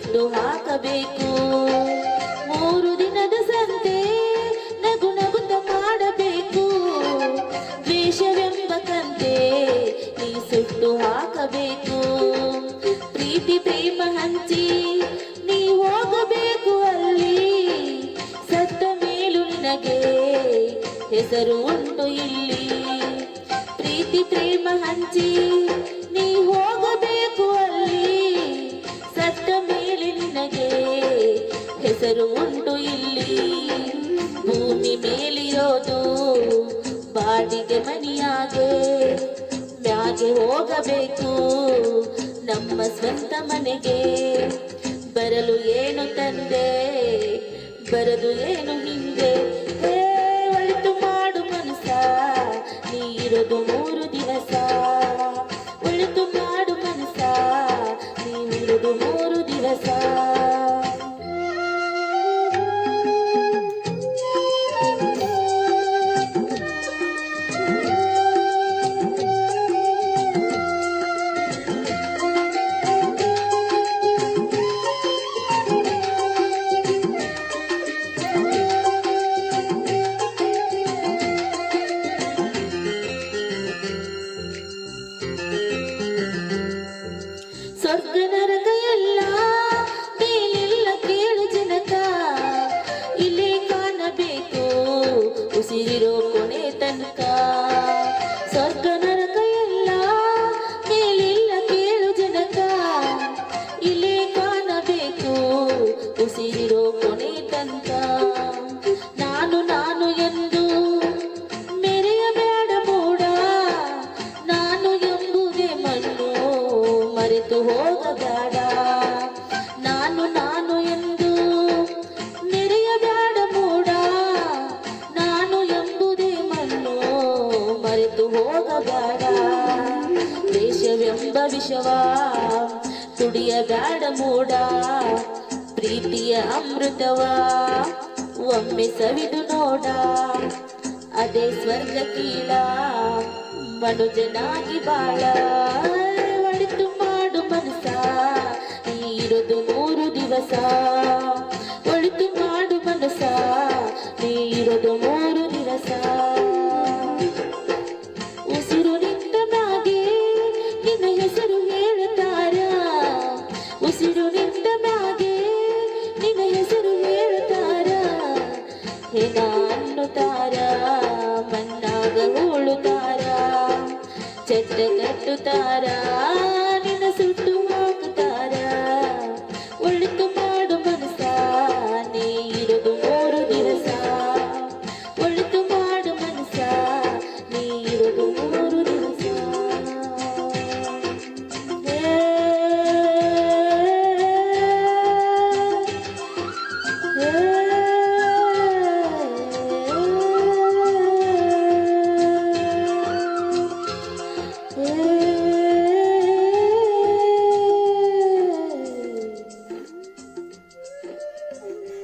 ಸುಟ್ಟು ಹಾಕಬೇಕು. 3 ದಿನದ ಸಂತೆ ನಗು ನಗುತ್ತ ಮಾಡಬೇಕು. ದ್ವೇಷವೆಂಬ ಕಂತೆ ನೀ ಸುಟ್ಟು ಹಾಕಬೇಕು. ಪ್ರೀತಿ ಪ್ರೇಮ ಹಂಚಿ ನೀ ಹೋಗಬೇಕು ಅಲ್ಲಿ. ಸತ್ತ ಮೇಲೂ ನಿನಗೆ ಹೆಸರು ಉಂಟು ಇಲ್ಲಿ. ಪ್ರೀತಿ ಪ್ರೇಮ ಹಂಚಿ ನೀ ಹೋಗಬೇಕು ಅಲ್ಲಿ. ಸತ್ತ ಮೇಲೆ ನಿನಗೆ ಹೆಸರು ಉಂಟು ಇಲ್ಲಿ. ಭೂಮಿ ಮೇಲಿರೋದು ಬಾಡಿಗೆ ಮನೆಯಾಗೆ, ಮ್ಯಾಗೆ ಹೋಗಬೇಕು ನಮ್ಮ ಸ್ವಂತ ಮನೆಗೆ. ಬರಲು ಏನು ತಂದೆ, ಬರದು ಏನು ಹಿಂದೆ. ಒಳಿತು ಮಾಡು ಮನಸ, ನೀ ಇರೋದು 3 ದಿವಸ. ಒಳಿತು ಮಾಡು ಮನಸ, ನೀ ಇರೋದು 3 ದಿವಸ. ಸ್ವರ್ಗ ನರಕ ಎಲ್ಲ ಮೇಲಿಲ್ಲ ಕೇಳು ಜನಕ. ಇಲ್ಲೇ ಕಾಣಬೇಕು ಉಸಿರಿರೋ ಕೊನೆ ತನಕ. ಸ್ವರ್ಗ ನರಕ ಎಲ್ಲ ಮೇಲಿಲ್ಲ ಕೇಳು ಜನಕ. ಇಲ್ಲೇ ಕಾಣಬೇಕು ಉಸಿರಿರೋ ಕೊನೆ ತನಕ. ನಾನು ನಾನು ಎಂದು ಮೆರೆಯಬೇಡ ಮೂಡ. ನಾನು ಎಂಬುದೇ ಮಣ್ಣು ಮರೆತು ಹೋಗಬೇಡ. ನಾನು ನಾನು ಎಂದು ಮೆರೆಯಬೇಡ ಮೂಡ. ನಾನು ಎಂಬುದೇ ಮಣ್ಣು ಮರೆತು ಹೋಗಬೇಡ. ದೇಶವೆಂಬ ವಿಷವ ತುಡಿಯಬೇಡ ಮೂಡ. ಪ್ರೀತಿಯ ಅಮೃತವ ಒಮ್ಮೆ ಸವಿದು ನೋಡ. ಅದೇ ಸ್ವರ್ಗ ಕೀಳ ಮನುಜನಾಗಿ ಬಾಳ. ಒಳಿತು ಮಾಡು ಮನಸ, ನೀ ಇರೋದು 3 ದಿವಸ.